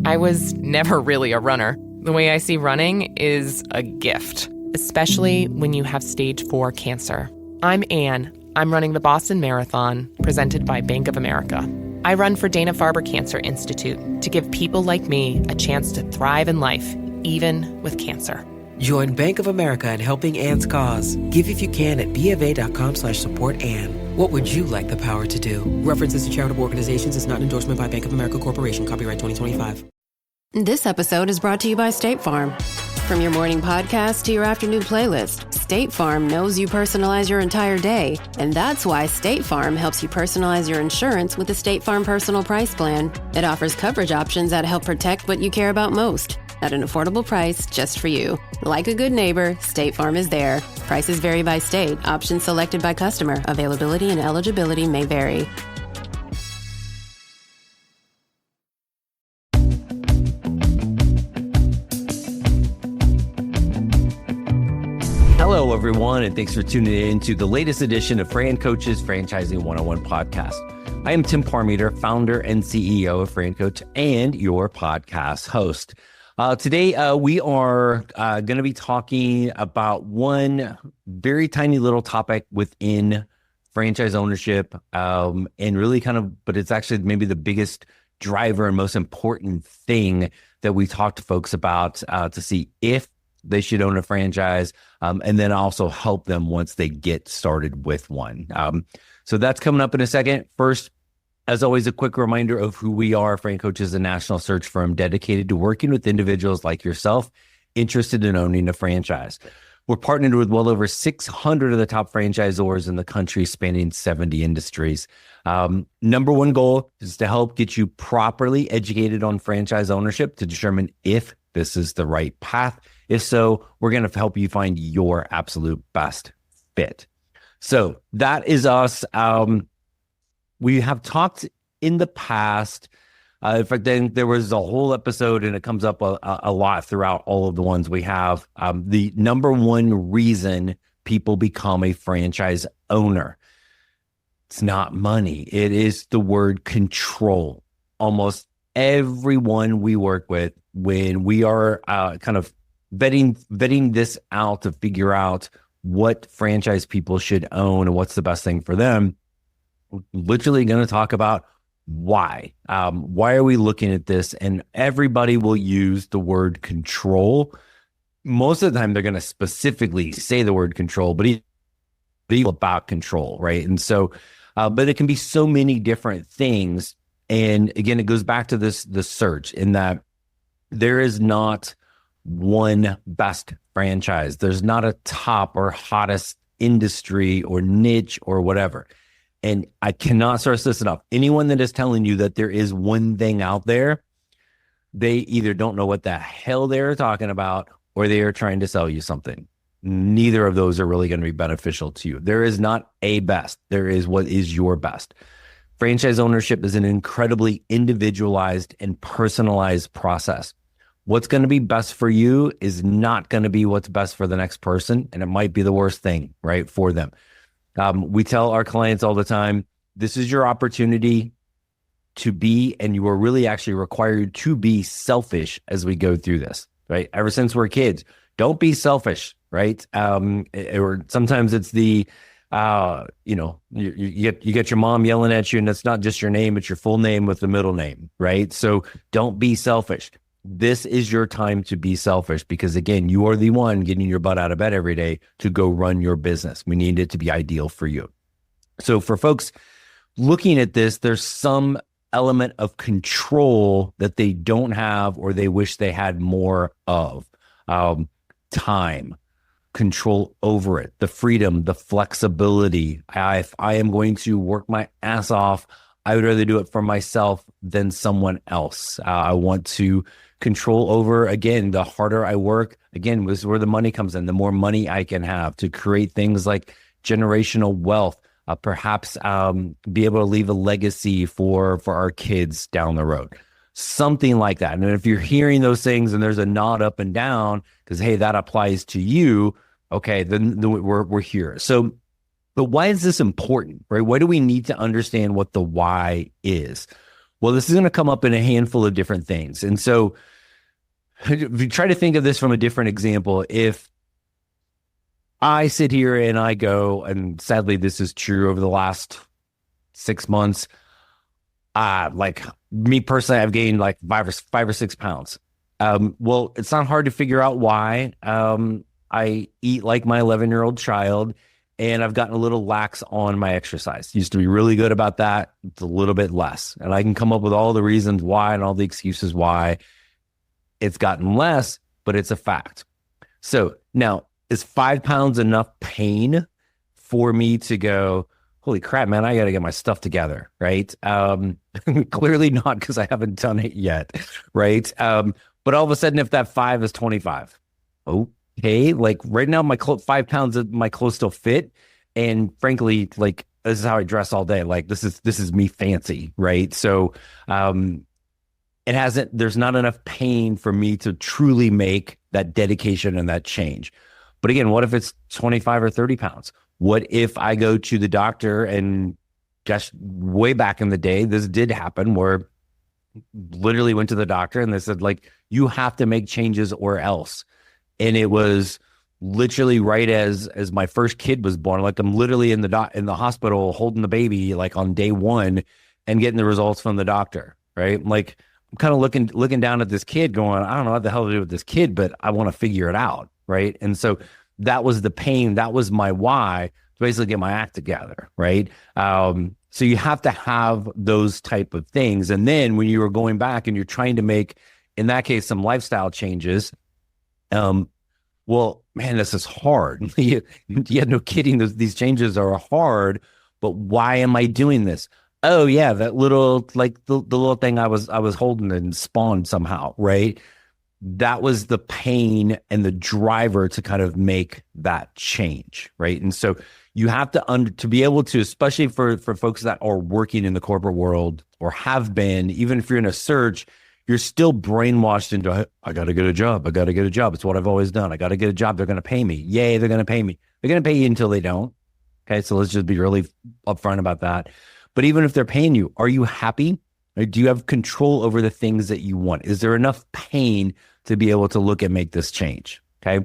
I was never really a runner. The way I see running is a gift, especially when you have stage 4 cancer. I'm Anne. I'm running the Boston Marathon, presented by Bank of America. I run for Dana-Farber Cancer Institute to give people like me a chance to thrive in life, even with cancer. Join Bank of America in helping Anne's cause. Give if you can at BofA.com/supportAnne. What would you like the power to do? References to charitable organizations is not an endorsement by Bank of America Corporation. Copyright 2025. This episode is brought to you by State Farm. From your morning podcast to your afternoon playlist, State Farm knows you personalize your entire day. And that's why State Farm helps you personalize your insurance with the State Farm Personal Price Plan. It offers coverage options that help protect what you care about most at an affordable price just for you. Like a good neighbor, State Farm is there. Prices vary by state. Options selected by customer. Availability and eligibility may vary. Hello, everyone, and thanks for tuning in to the latest edition of FranCoach's Franchising 101 podcast. I am Tim Parmeter, founder and CEO of FranCoach and your podcast host. Today, we are going to be talking about one very tiny little topic within franchise ownership, and really but it's actually maybe the biggest driver and most important thing that we talk to folks about to see if they should own a franchise, and then also help them once they get started with one. So that's coming up in a second. First, as always, a quick reminder of who we are. FranCoach is a national search firm dedicated to working with individuals like yourself interested in owning a franchise. We're partnered with well over 600 of the top franchisors in the country, spanning 70 industries. Number one goal is to help get you properly educated on franchise ownership to determine if this is the right path. If so, we're going to help you find your absolute best fit. So that is us. We have talked in the past. In fact, then there was a whole episode, and it comes up a lot throughout all of the ones we have. The number one reason people become a franchise owner, it's not money. It is the word control. Almost everyone we work with, when we are kind of vetting this out to figure out what franchise people should own and what's the best thing for them, we're literally going to talk about why. Why are we looking at this? And everybody will use the word control. Most of the time, they're going to specifically say the word control, but it's about control, right? And so, but it can be so many different things. And again, it goes back to the search, in that there is not one best franchise. There's not a top or hottest industry or niche or whatever. And I cannot stress this enough. Anyone that is telling you that there is one thing out there, they either don't know what the hell they're talking about, or they are trying to sell you something. Neither of those are really going to be beneficial to you. There is not a best. There is what is your best. Franchise ownership is an incredibly individualized and personalized process. What's going to be best for you is not going to be what's best for the next person, and it might be the worst thing, right, for them. We tell our clients all the time, this is your opportunity to be, and you are really actually required to be selfish as we go through this, right? Ever since we're kids, don't be selfish, right? Or sometimes it's the, you get your mom yelling at you, and it's not just your name, it's your full name with the middle name, right? So don't be selfish. This is your time to be selfish, because again, you are the one getting your butt out of bed every day to go run your business. We need it to be ideal for you. So for folks looking at this, there's some element of control that they don't have, or they wish they had more of. Time, control over it, the freedom, the flexibility. If I am going to work my ass off, I would rather do it for myself than someone else. I want to control over, again, the harder I work, again, this is where the money comes in, the more money I can have to create things like generational wealth, perhaps be able to leave a legacy for our kids down the road, something like that. And if you're hearing those things and there's a nod up and down, because, hey, that applies to you, okay, then we're here. So, but why is this important, right? Why do we need to understand what the why is? Well, this is going to come up in a handful of different things. And so if you try to think of this from a different example, if I sit here and I go, and sadly, this is true over the last 6 months, like me personally, I've gained like 5 or 6 pounds. Well, it's not hard to figure out why. I eat like my 11-year-old child, and I've gotten a little lax on my exercise. Used to be really good about that. It's a little bit less. And I can come up with all the reasons why and all the excuses why it's gotten less, but it's a fact. So now, is 5 pounds enough pain for me to go, holy crap, man, I got to get my stuff together, right? Clearly not, because I haven't done it yet, right? But all of a sudden, if that 5 is 25, okay, like right now, my 5 pounds of my clothes still fit. And frankly, like this is how I dress all day. Like this is me fancy, right? So there's not enough pain for me to truly make that dedication and that change. But again, what if it's 25 or 30 pounds? What if I go to the doctor, and just way back in the day, this did happen, where literally went to the doctor and they said, like, you have to make changes or else. And it was literally right as my first kid was born. Like I'm literally in the hospital holding the baby, like on day 1, and getting the results from the doctor, right? Like I'm kind of looking down at this kid going, I don't know what the hell to do with this kid, but I want to figure it out, right? And so that was the pain. That was my why, to basically get my act together, right? So you have to have those type of things. And then when you are going back and you're trying to make, in that case, some lifestyle changes, well, man, this is hard. Yeah, no kidding. These changes are hard, but why am I doing this? Oh yeah, that little, like the little thing I was holding and spawned somehow, right? That was the pain and the driver to kind of make that change, right? And so you have to be able to, especially for folks that are working in the corporate world or have been, even if you're in a search, you're still brainwashed into, I got to get a job. I got to get a job. It's what I've always done. I got to get a job. They're going to pay me. Yay, they're going to pay me. They're going to pay you until they don't. Okay, so let's just be really upfront about that. But even if they're paying you, are you happy? Or do you have control over the things that you want? Is there enough pain to be able to look and make this change? Okay.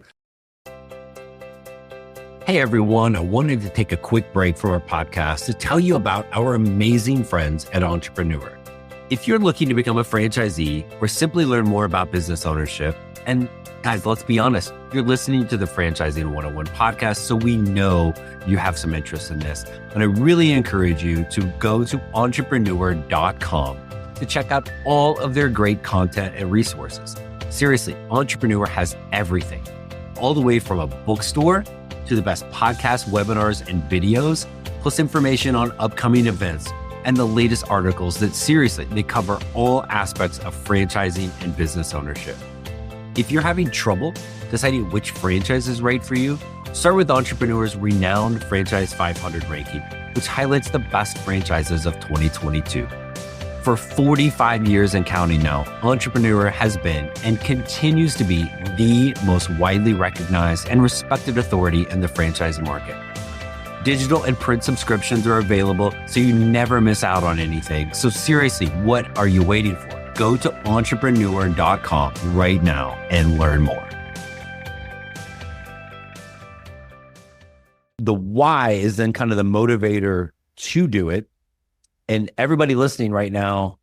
Hey everyone, I wanted to take a quick break from our podcast to tell you about our amazing friends at Entrepreneur. If you're looking to become a franchisee or simply learn more about business ownership, and guys, let's be honest, you're listening to the Franchising 101 podcast, so we know you have some interest in this. And I really encourage you to go to entrepreneur.com to check out all of their great content and resources. Seriously, Entrepreneur has everything, all the way from a bookstore to the best podcasts, webinars, and videos, plus information on upcoming events and the latest articles that seriously, they cover all aspects of franchising and business ownership. If you're having trouble deciding which franchise is right for you, start with Entrepreneur's renowned Franchise 500 ranking, which highlights the best franchises of 2022. For 45 years and counting now, Entrepreneur has been and continues to be the most widely recognized and respected authority in the franchising market. Digital and print subscriptions are available, so you never miss out on anything. So seriously, what are you waiting for? Go to entrepreneur.com right now and learn more. The why is then kind of the motivator to do it. And everybody listening right now,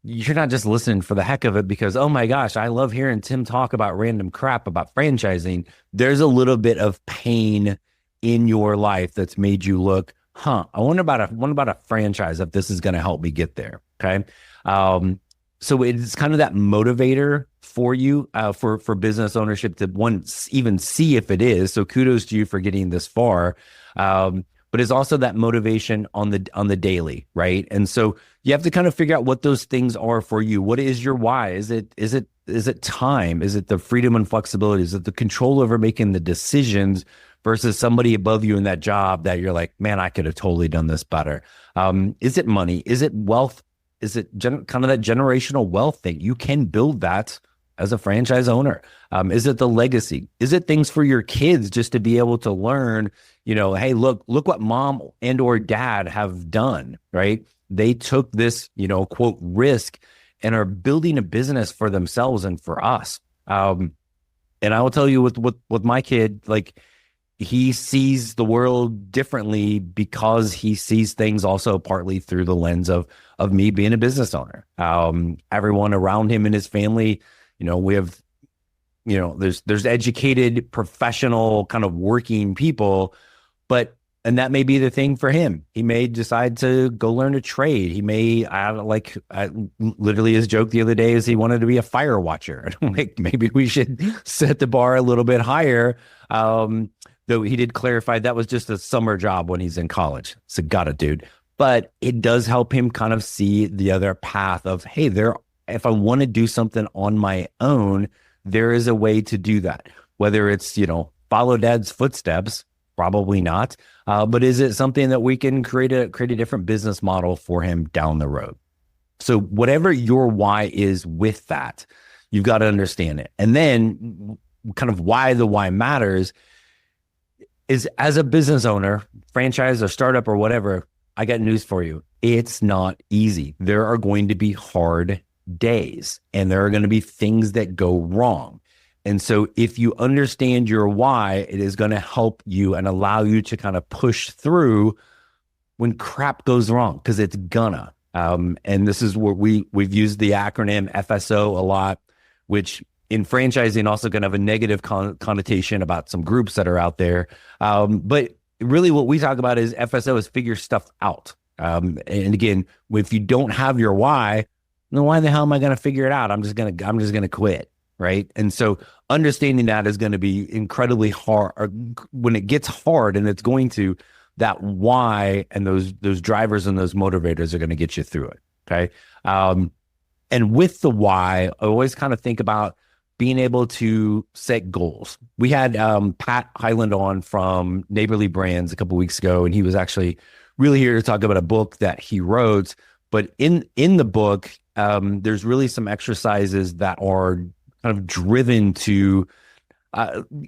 you're not just listening for the heck of it because, oh my gosh, I love hearing Tim talk about random crap about franchising. There's a little bit of pain in your life that's made you look, I wonder about a franchise if this is going to help me get there. Okay. So it's kind of that motivator for you, for business ownership to even see if it is. So kudos to you for getting this far. But it's also that motivation on the daily, right? And so you have to kind of figure out what those things are for you. What is your why? Is it time? Is it the freedom and flexibility? Is it the control over making the decisions versus somebody above you in that job that you're like, man, I could have totally done this better? Is it money? Is it wealth? Is it kind of that generational wealth thing? You can build that as a franchise owner. Is it the legacy? Is it things for your kids just to be able to learn, hey, look what mom and or dad have done, right? they took this, quote, risk and are building a business for themselves and for us. And I will tell you with my kid, like, he sees the world differently because he sees things also partly through the lens of me being a business owner. Everyone around him and his family, we have, there's educated, professional, kind of working people, and that may be the thing for him. He may decide to go learn a trade. He may, literally his joke the other day is he wanted to be a fire watcher. Like, maybe we should set the bar a little bit higher. Though he did clarify that was just a summer job when he's in college. So got it, dude. But it does help him kind of see the other path of, hey, if I want to do something on my own, there is a way to do that. Whether it's, follow dad's footsteps, probably not. But is it something that we can create a different business model for him down the road? So whatever your why is with that, you've got to understand it. And then kind of why the why matters is, as a business owner, franchise or startup or whatever, I got news for you. It's not easy. There are going to be hard days and there are going to be things that go wrong. And so if you understand your why, it is going to help you and allow you to kind of push through when crap goes wrong, because it's gonna. And this is where we've used the acronym FSO a lot, which in franchising also can have a negative connotation about some groups that are out there. But really what we talk about is FSO is figure stuff out. And again, if you don't have your why, then why the hell am I going to figure it out? I'm just going to quit. Right. And so understanding that is going to be incredibly hard, or when it gets hard, and it's going to, that why and those drivers and those motivators are going to get you through it. Okay. And with the why, I always kind of think about being able to set goals. We had Pat Highland on from Neighborly Brands a couple of weeks ago, and he was actually really here to talk about a book that he wrote. But in the book, there's really some exercises that are kind of driven to,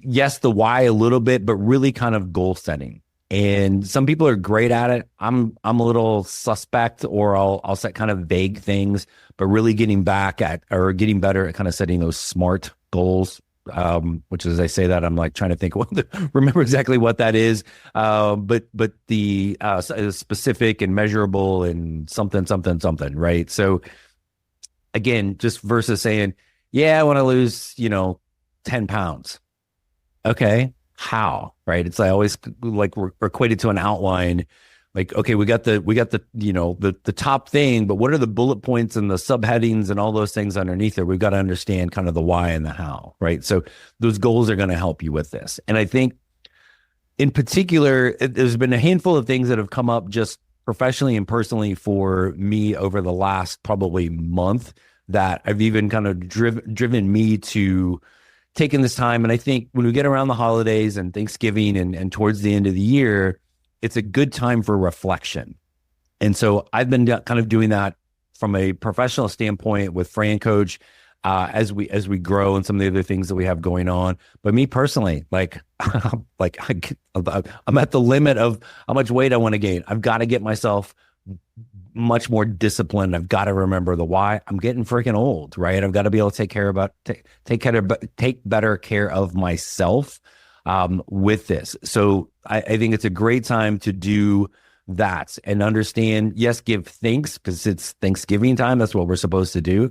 yes, the why a little bit, but really kind of goal setting. And some people are great at it. I'm a little suspect, or I'll set kind of vague things, but really getting better at kind of setting those SMART goals. Which, as I say that, I'm like trying to think, remember exactly what that is. But the specific and measurable and something, right? So again, just versus saying, yeah, I want to lose, 10 pounds. Okay. How, right? It's like always like we're equated to an outline. Like, okay, we got the the top thing, but what are the bullet points and the subheadings and all those things underneath it? We've got to understand kind of the why and the how, right? So those goals are going to help you with this. And I think in particular, there's been a handful of things that have come up just professionally and personally for me over the last probably month that have even kind of driven me to taking this time. And I think when we get around the holidays and Thanksgiving and towards the end of the year, it's a good time for reflection. And so I've been kind of doing that from a professional standpoint with FranCoach as we grow and some of the other things that we have going on. But me personally, I'm at the limit of how much weight I want to gain. I've got to get myself much more disciplined. I've got to remember the why. I'm getting freaking old, right? I've got to be able to take better care of myself with this. So I think it's a great time to do that and understand, yes, give thanks because it's Thanksgiving time. That's what we're supposed to do.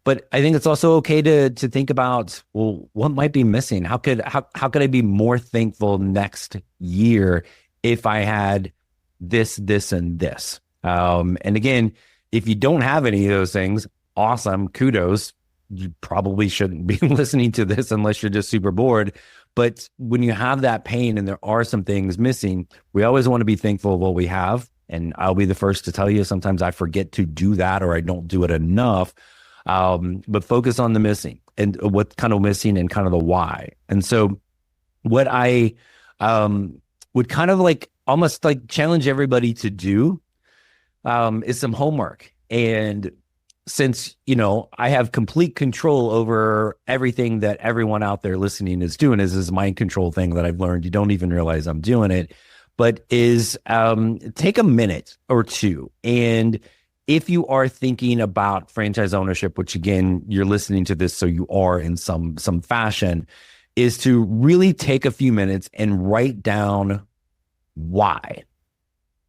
But I think it's also okay to think about, well, what might be missing? How could I be more thankful next year if I had this, and this? And again, if you don't have any of those things, awesome, kudos. You probably shouldn't be listening to this unless you're just super bored. But when you have that pain and there are some things missing, we always want to be thankful of what we have. And I'll be the first to tell you, sometimes I forget to do that or I don't do it enough. But focus on the missing and what's kind of missing and kind of the why. And so what I would kind of like almost like challenge everybody to do is some homework. And since, I have complete control over everything that everyone out there listening is doing, is this mind control thing that I've learned. You don't even realize I'm doing it. but is take a minute or two. And if you are thinking about franchise ownership, which again, you're listening to this, so you are in some fashion, is to really take a few minutes and write down why.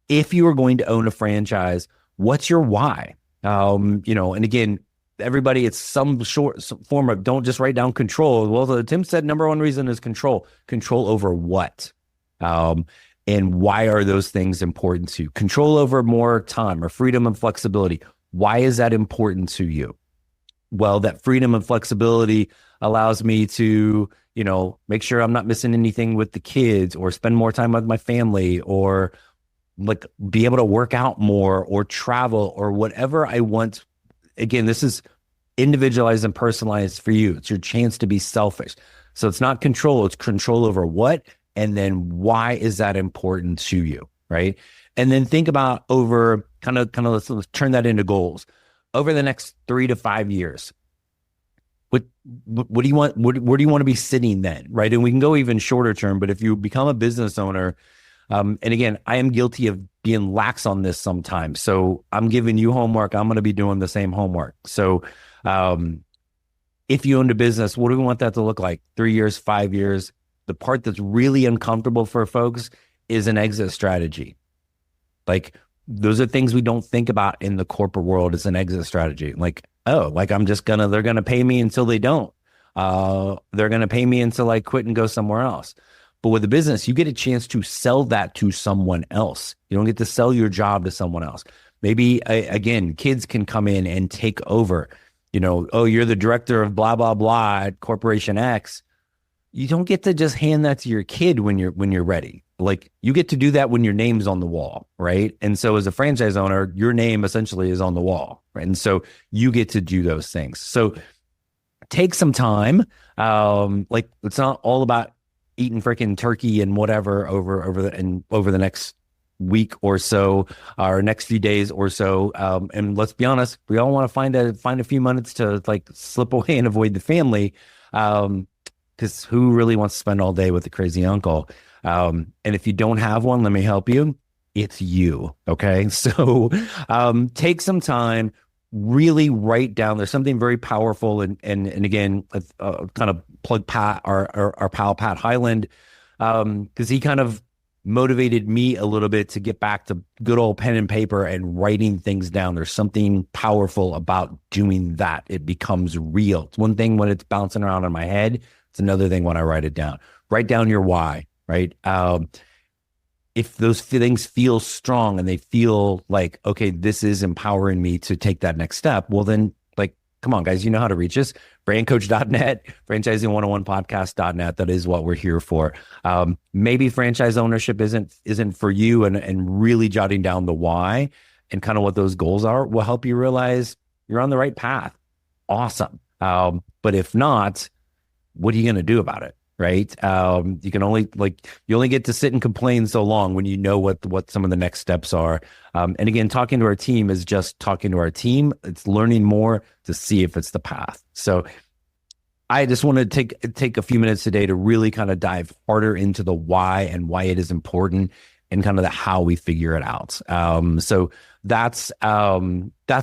If you are going to own a franchise, what's your why? And again, everybody, it's some form of, don't just write down control. Well, Tim said number one reason is control. Control over what? And why are those things important to you? Control over more time or freedom and flexibility. Why is that important to you? Well, that freedom and flexibility allows me to, make sure I'm not missing anything with the kids, or spend more time with my family, or like be able to work out more, or travel, or whatever I want. Again, this is individualized and personalized for you. It's your chance to be selfish. So it's not control, it's control over what, and then why is that important to you, right? And then think about over kind of let's turn that into goals. Over the next 3 to 5 years, what do you want? Where do you want to be sitting then, right? And we can go even shorter term, but if you become a business owner, and again, I am guilty of being lax on this sometimes. So I'm giving you homework. I'm going to be doing the same homework. So if you owned a business, what do we want that to look like? 3 years, 5 years? The part that's really uncomfortable for folks is an exit strategy. Like, those are things we don't think about in the corporate world as an exit strategy. Like, they're going to pay me until they don't. They're going to pay me until I quit and go somewhere else. But with a business, you get a chance to sell that to someone else. You don't get to sell your job to someone else. Maybe, again, kids can come in and take over. You're the director of blah, blah, blah at Corporation X. You don't get to just hand that to your kid when you're ready. Like, you get to do that when your name's on the wall, right? And so as a franchise owner, your name essentially is on the wall, right? And so you get to do those things. So take some time. It's not all about eating freaking turkey and whatever over the next week or so, or next few days or so. And let's be honest, we all want to find a few minutes to slip away and avoid the family. Because who really wants to spend all day with a crazy uncle? And if you don't have one, let me help you. It's you. Okay. So take some time, really write down. There's something very powerful. And again, kind of plug Pat, our pal, Pat Highland, because he kind of motivated me a little bit to get back to good old pen and paper and writing things down. There's something powerful about doing that. It becomes real. It's one thing when it's bouncing around in my head. It's another thing when I write it down. Write down your why, right? If those things feel strong and they feel like, okay, this is empowering me to take that next step, well then, come on, guys, you know how to reach us. FranCoach.net, franchising101podcast.net. That is what we're here for. Maybe franchise ownership isn't for you, and really jotting down the why and kind of what those goals are will help you realize you're on the right path. Awesome. But if not, what are you going to do about it? Right? You can only you only get to sit and complain so long when you know what some of the next steps are. And again, talking to our team is just talking to our team. It's learning more to see if it's the path. So I just want to take a few minutes today to really kind of dive harder into the why and why it is important, and kind of the how we figure it out. So that's a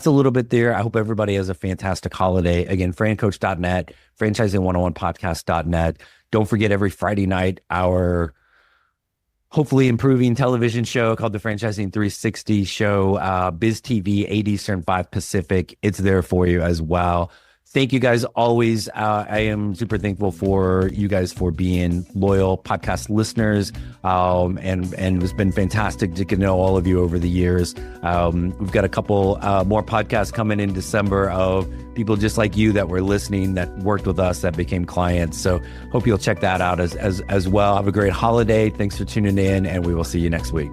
little bit there. I hope everybody has a fantastic holiday. Again, FranCoach.net, franchising101podcast.net. Don't forget, every Friday night, our hopefully improving television show called the Franchising 360 show, Biz TV, 8 Eastern, 5 Pacific. It's there for you as well. Thank you guys always. I am super thankful for you guys for being loyal podcast listeners. And it's been fantastic to get to know all of you over the years. We've got a couple more podcasts coming in December of people just like you that were listening, that worked with us, that became clients. So hope you'll check that out as well. Have a great holiday. Thanks for tuning in, and we will see you next week.